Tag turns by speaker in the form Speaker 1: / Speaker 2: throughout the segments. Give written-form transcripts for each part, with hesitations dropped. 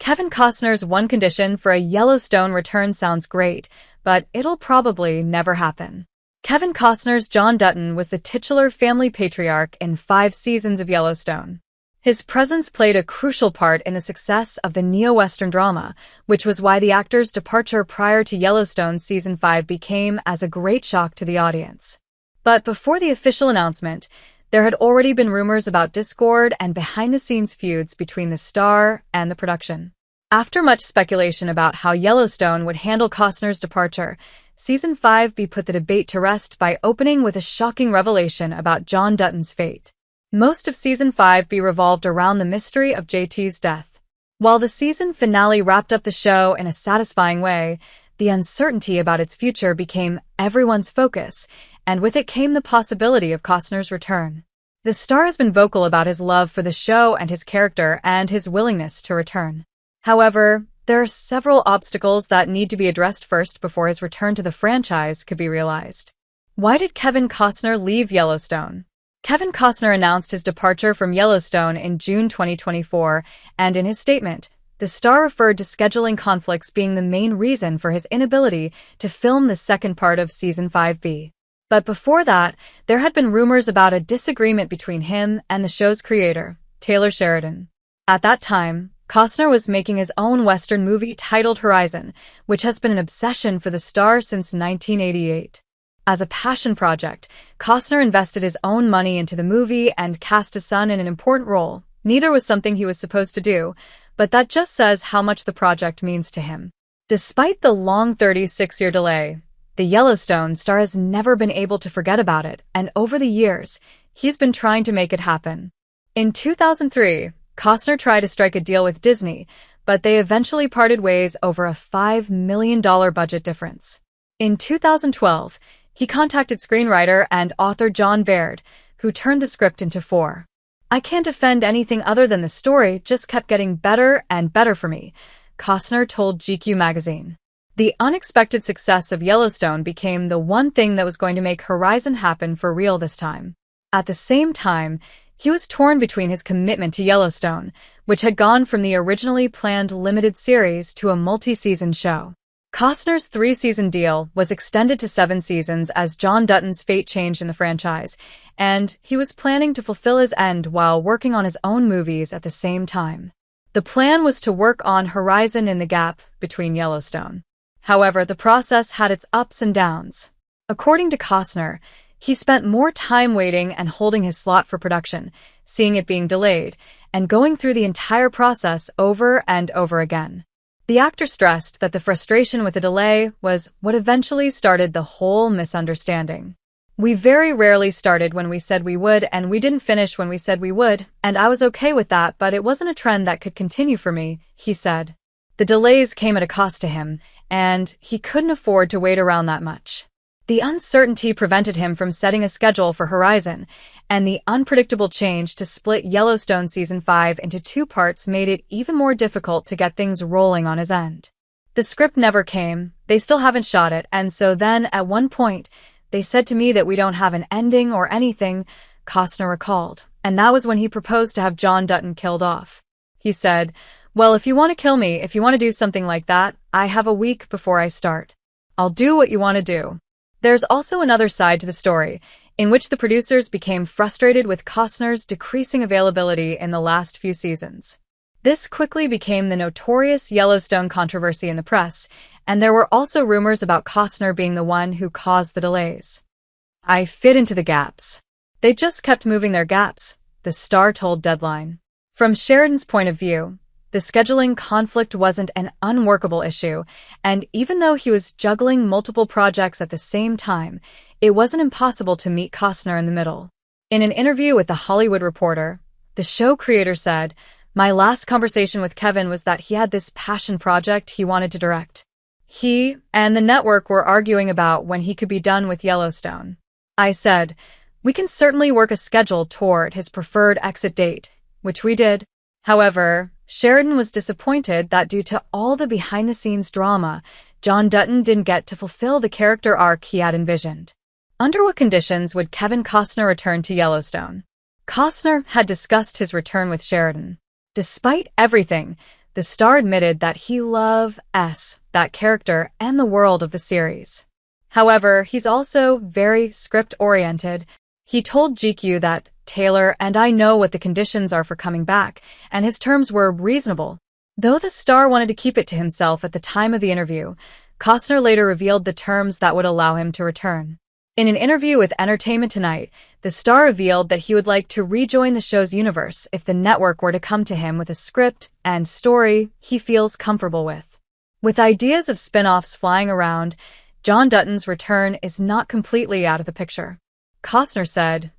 Speaker 1: Kevin Costner's one condition for a Yellowstone return sounds great, but it'll probably never happen. Kevin Costner's John Dutton was the titular family patriarch in 5 seasons of Yellowstone. His presence played a crucial part in the success of the neo-Western drama, which was why the actor's departure prior to Yellowstone Season 5 became as a great shock to the audience. But before the official announcement, there had already been rumors about discord and behind-the-scenes feuds between the star and the production. After much speculation about how Yellowstone would handle Costner's departure, Season 5B put the debate to rest by opening with a shocking revelation about John Dutton's fate. Most of Season 5B revolved around the mystery of JT's death. While the season finale wrapped up the show in a satisfying way, the uncertainty about its future became everyone's focus, and with it came the possibility of Costner's return. The star has been vocal about his love for the show and his character and his willingness to return. However, there are several obstacles that need to be addressed first before his return to the franchise could be realized. Why did Kevin Costner leave Yellowstone? Kevin Costner announced his departure from Yellowstone in June 2024, and in his statement, the star referred to scheduling conflicts being the main reason for his inability to film the second part of Season 5B. But before that, there had been rumors about a disagreement between him and the show's creator, Taylor Sheridan. At that time, Costner was making his own Western movie titled Horizon, which has been an obsession for the star since 1988. As a passion project, Costner invested his own money into the movie and cast his son in an important role. Neither was something he was supposed to do, but that just says how much the project means to him. Despite the long 36-year delay, the Yellowstone star has never been able to forget about it, and over the years, he's been trying to make it happen. In 2003, Costner tried to strike a deal with Disney, but they eventually parted ways over a $5 million budget difference. In 2012, he contacted screenwriter and author John Baird, who turned the script into 4. I can't defend anything other than the story just kept getting better and better for me, Costner told GQ magazine. The unexpected success of Yellowstone became the one thing that was going to make Horizon happen for real this time. At the same time, he was torn between his commitment to Yellowstone, which had gone from the originally planned limited series to a multi-season show. Costner's 3-season deal was extended to 7 seasons as John Dutton's fate changed in the franchise, and he was planning to fulfill his end while working on his own movies at the same time. The plan was to work on Horizon in the gap between Yellowstone. However, the process had its ups and downs. According to Costner, he spent more time waiting and holding his slot for production, seeing it being delayed, and going through the entire process over and over again. The actor stressed that the frustration with the delay was what eventually started the whole misunderstanding. We very rarely started when we said we would, and we didn't finish when we said we would, and I was okay with that, but it wasn't a trend that could continue for me, he said. The delays came at a cost to him, and he couldn't afford to wait around that much. The uncertainty prevented him from setting a schedule for Horizon, and the unpredictable change to split Yellowstone Season 5 into 2 parts made it even more difficult to get things rolling on his end. The script never came, they still haven't shot it, and so then, at one point, they said to me that we don't have an ending or anything, Costner recalled, and that was when he proposed to have John Dutton killed off. He said, "Well, if you want to kill me, if you want to do something like that, I have a week before I start. I'll do what you want to do." There's also another side to the story, in which the producers became frustrated with Costner's decreasing availability in the last few seasons. This quickly became the notorious Yellowstone controversy in the press, and there were also rumors about Costner being the one who caused the delays. "I fit into the gaps. They just kept moving their gaps," the star told Deadline. From Sheridan's point of view, the scheduling conflict wasn't an unworkable issue, and even though he was juggling multiple projects at the same time, it wasn't impossible to meet Costner in the middle. In an interview with The Hollywood Reporter, the show creator said, "My last conversation with Kevin was that he had this passion project he wanted to direct. He and the network were arguing about when he could be done with Yellowstone. I said, we can certainly work a schedule toward his preferred exit date, which we did. However, Sheridan was disappointed that due to all the behind-the-scenes drama, John Dutton didn't get to fulfill the character arc he had envisioned." Under what conditions would Kevin Costner return to Yellowstone? Costner had discussed his return with Sheridan. Despite everything, the star admitted that he loves that character and the world of the series. However, he's also very script-oriented. He told GQ that Taylor and I know what the conditions are for coming back, and his terms were reasonable. Though the star wanted to keep it to himself at the time of the interview, Costner later revealed the terms that would allow him to return. In an interview with Entertainment Tonight, the star revealed that he would like to rejoin the show's universe if the network were to come to him with a script and story he feels comfortable with. With ideas of spin-offs flying around, John Dutton's return is not completely out of the picture. Costner said,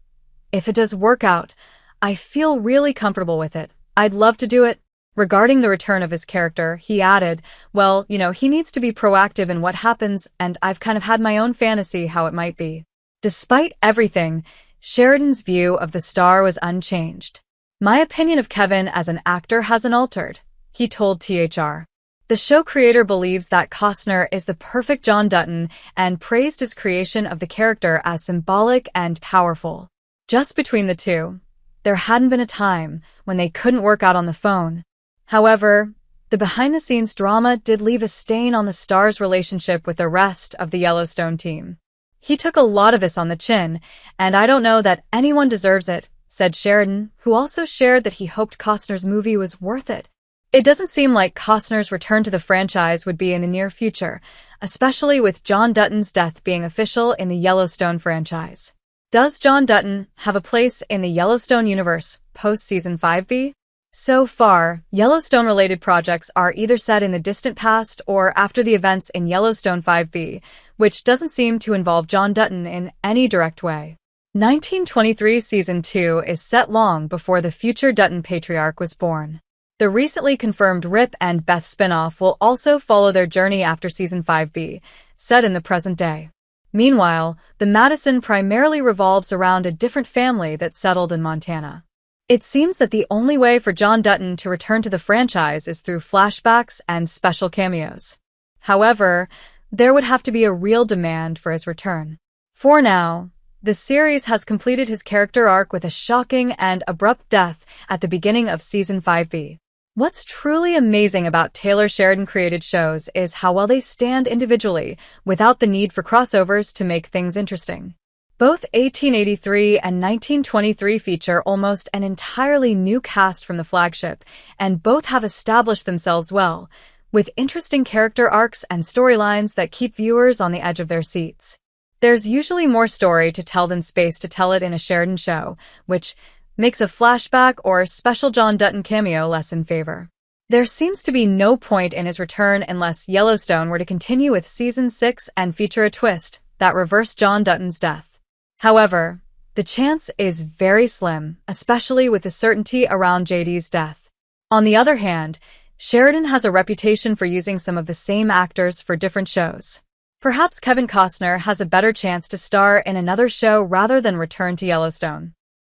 Speaker 1: "If it does work out, I feel really comfortable with it. I'd love to do it." Regarding the return of his character, he added, "Well, he needs to be proactive in what happens, and I've kind of had my own fantasy how it might be." Despite everything, Sheridan's view of the star was unchanged. "My opinion of Kevin as an actor hasn't altered," he told THR. The show creator believes that Costner is the perfect John Dutton and praised his creation of the character as symbolic and powerful. Just between the two, there hadn't been a time when they couldn't work out on the phone. However, the behind-the-scenes drama did leave a stain on the star's relationship with the rest of the Yellowstone team. "He took a lot of this on the chin, and I don't know that anyone deserves it," said Sheridan, who also shared that he hoped Costner's movie was worth it. It doesn't seem like Costner's return to the franchise would be in the near future, especially with John Dutton's death being official in the Yellowstone franchise. Does John Dutton have a place in the Yellowstone universe post-Season 5B? So far, Yellowstone-related projects are either set in the distant past or after the events in Yellowstone 5B, which doesn't seem to involve John Dutton in any direct way. 1923 Season 2 is set long before the future Dutton patriarch was born. The recently confirmed Rip and Beth spinoff will also follow their journey after Season 5B, set in the present day. Meanwhile, the Madison primarily revolves around a different family that settled in Montana. It seems that the only way for John Dutton to return to the franchise is through flashbacks and special cameos. However, there would have to be a real demand for his return. For now, the series has completed his character arc with a shocking and abrupt death at the beginning of Season 5B. What's truly amazing about Taylor Sheridan created shows is how well they stand individually without the need for crossovers to make things interesting. Both 1883 and 1923 feature almost an entirely new cast from the flagship, and both have established themselves well, with interesting character arcs and storylines that keep viewers on the edge of their seats. There's usually more story to tell than space to tell it in a Sheridan show, which makes a flashback or special John Dutton cameo less in favor. There seems to be no point in his return unless Yellowstone were to continue with Season 6 and feature a twist that reversed John Dutton's death. However, the chance is very slim, especially with the certainty around JD's death. On the other hand, Sheridan has a reputation for using some of the same actors for different shows. Perhaps Kevin Costner has a better chance to star in another show rather than return to Yellowstone.